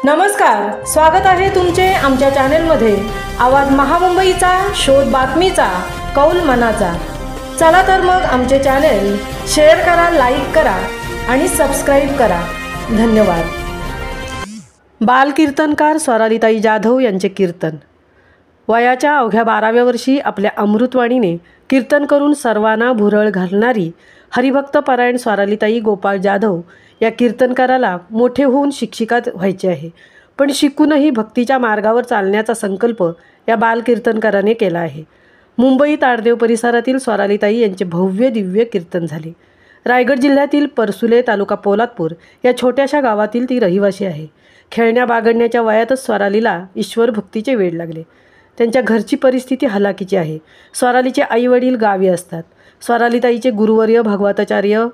नमस्कार, स्वागत आहे तुमचे आमच्या चॅनलमध्ये। आवाज महामुंबईचा, शोध बातमीचा, कौल मनाचा। चला तर मग आमचे चॅनल शेअर करा, लाईक करा आणि सबस्क्राइब करा। धन्यवाद। बालकीर्तनकार स्वरालीताई जाधव यांचे कीर्तन। वयाच्या अवघ्या 12व्या वर्षी आपल्या अमृतवाणीने कीर्तन करून सर्वांना भुरळ घालणारी हरिभक्त परायण स्वरालीताई गोपाळ जाधव या कीर्तनकाराला मोठे होऊन शिक्षिका व्हायचे आहे, पण शिकूनही भक्तीच्या मार्गावर चालण्याचा संकल्प या बालकीर्तनकाराने केला आहे। मुंबई ताडदेव परिसरातील स्वरालीताई यांचे भव्य दिव्य कीर्तन झाले। रायगड जिल्ह्यातील परसुले तालुका पोलादपूर या छोट्याशा गावातील ती रहिवासी आहे। खेळण्या बागडण्याच्या वयातच स्वरालीला ईश्वर भक्तीचे वेड लागले। त्यांच्या घरची परिस्थिती हलाखीची आहे। स्वरालीचे आई वडील गावी असतात। स्वरालीताईचे गुरुवर्य भगवताचार्य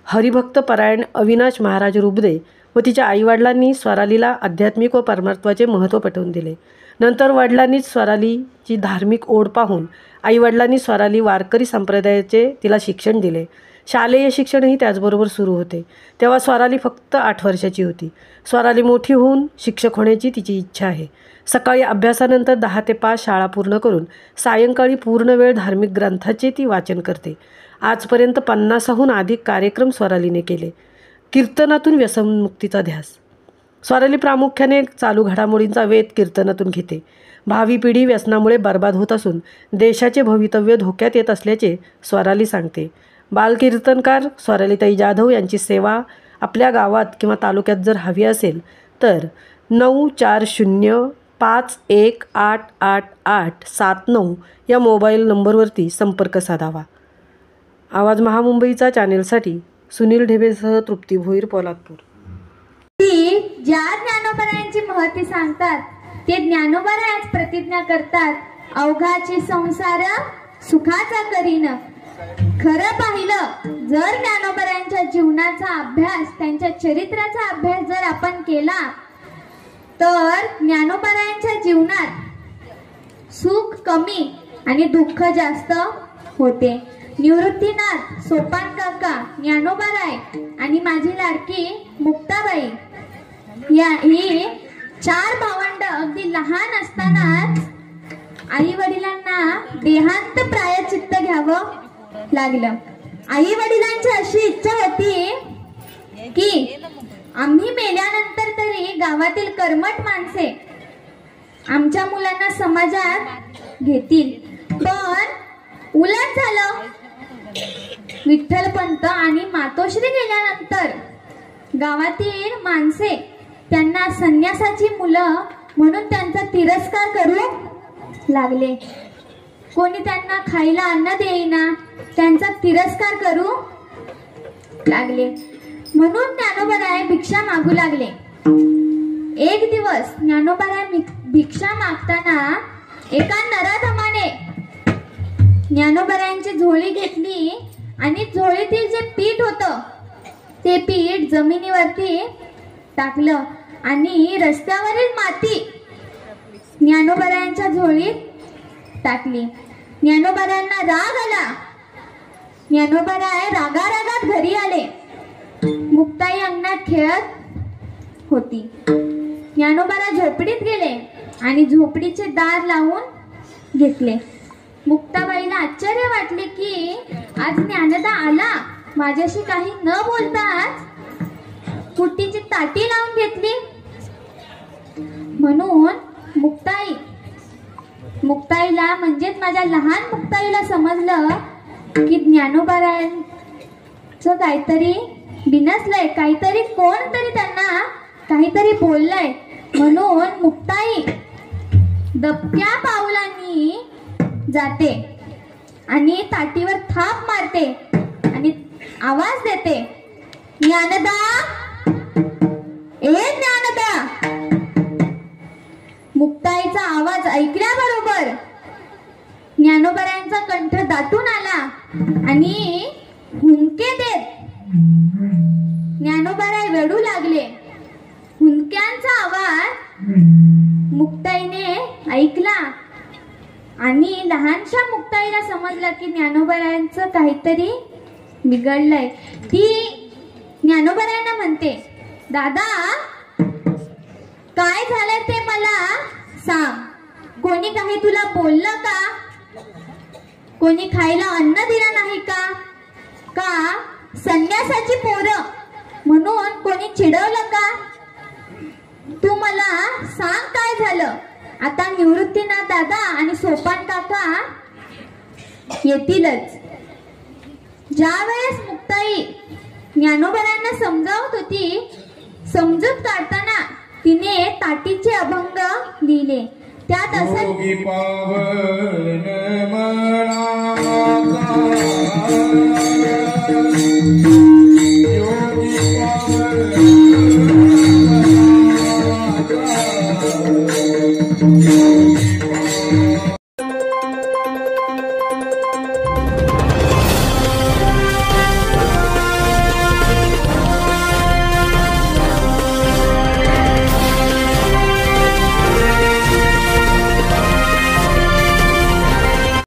हरिभक्त परायण अविनाश महाराज रुबदे व तिच्या आईवडिलांनी स्वरालीला आध्यात्मिक व परमार्थाचे महत्त्व पटवून दिले। नंतर वडिलांनीच स्वरालीची धार्मिक ओढ पाहून आईवडिलांनी स्वराली वारकरी संप्रदायाचे तिला शिक्षण दिले। शालेय शिक्षणही त्याचबरोबर सुरू होते। तेव्हा स्वराली फक्त 8 वर्षाची होती। स्वराली मोठी होऊन शिक्षक होण्याची तिची इच्छा आहे। सकाळी अभ्यासानंतर 10 ते 5 शाळा पूर्ण करून सायंकाळी पूर्ण वेळ धार्मिक ग्रंथाचे ती वाचन करते। आजपर्यंत 50हून अधिक कार्यक्रम स्वरालीने केले। कीर्तनातून व्यसनमुक्तीचा ध्यास। स्वराली प्रामुख्याने चालू घडामोडींचा वेध कीर्तनातून घेते। भावी पिढी व्यसनामुळे बर्बाद होत असून देशाचे भवितव्य धोक्यात येत असल्याचे स्वराली सांगते। बालकीर्तनकार स्वरालीताई जाधव यांची सेवा आपल्या गावात किंवा तालुक्यात जर हवी असेल तर 9405188879 या मोबाईल नंबरवरती संपर्क साधावा। आवाज महामुंबईचा चॅनेलसाठी सुनील ढेबेसह तृप्ती भोईर, पोलादपूर। ज्या ज्ञानोबरायांची महती सांगतात ते ज्ञानोबरायाच प्रतिज्ञा करतात, अवघाची संसार सुखाचा करीन। खरं पाहिलं जर ज्ञानोबरायांच्या जीवनाचा अभ्यास, त्यांच्या चरित्राचा अभ्यास जर आपण केला तर ज्ञानोबरायांच्या जीवनात सुख कमी आणि दुःख जास्त होते। निवृत्तीनाथ, सोपान काका, ज्ञानोबराय आणि माझी लाडकी मुक्ताबाई या ही 4 भावंड अगदी लहान असतानाच आई वडिलांना देहांत प्रायश्चित्त घ्यावं लागलं। आई वडिलांची अशी इच्छा होती की आम्ही मेल्यानंतर तरी गावातील कर्मठ माणसे आमच्या मुलांना समाजात घेतील, पण उलट झालं। विठ्ठलपंत आणि मातोश्री गेल्यानंतर गावातील माणसे त्यांना संन्यासाची मुलं म्हणून त्यांचा तिरस्कार करू लागले। कोणी त्यांना खायला अन्न देईना, त्यांचा तिरस्कार करू लागले। म्हणून ज्ञानोबराय भिक्षा मागू लागले। एक दिवस ज्ञानोबराय भिक्षा मागताना एका नराधमाने ज्ञानोबरायांची झोळी घेतली आणि झोळीतील जे पीठ होतं ते पीठ जमिनीवरती टाकलं आणि रस्त्यावरील माती ज्ञानोबरायांच्या झोळीत टाकली। ज्ञानोबरायांना राग आला। ज्ञानोबराय रागारागात घरी आले। मुक्ताई अंगणात खेळत होती। ज्ञानोबराय झोपडीत गेले आणि झोपडीचे दार लावून घेतले। मुक्ताबाईला आश्चर्य वाटले की आज ज्ञानदा आला, माझ्याशी काही न बोलताच कुट्टीची ताटी लावून घेतली। म्हणून मुक्ताईला म्हणजेच माझ्या लहान मुक्ताईला समजलं की ज्ञानोबरायांचं काहीतरी बिनसलंय, काहीतरी कोणतरी त्यांना काहीतरी बोललंय। म्हणून मुक्ताई दबक्या पावलांनी जाते आणि ताटीवर थाप मारते आणि आवाज देते, ज्ञानदा, ए ज्ञानदा। मुक्ताईचा आवाज ऐकल्याबरोबर ज्ञानोबरायांचा कंठ दाटून आला आणि हुंके देत ज्ञानोबराय रडू लागले। हुंक्यांचा आवाज मुक्ताईने ऐकला आणि लहानशा मुक्ताईला समजलं की ज्ञानोबरायांचं काहीतरी बिघडलंय। ती ज्ञानोबरायांना म्हणते, दादा काय झालं ते मला सांग. कोणी काही तुला बोललं का? कोणी खायला अन्न दिलं नाही का? का संन्यासाची पोरं म्हणून कोणी चिडवलं का? तू मला सांग काय झालं. आता निवृत्तीनाथ दादा आणि सोपान काका येतीलच. ज्या वेळेस मुक्ताई ज्ञानोबरांना समजावत होती, समजूत काढताना तिने ताटीचे अभंग लिहिले. त्यात असं योगी पावन मनाचा, योगी पावन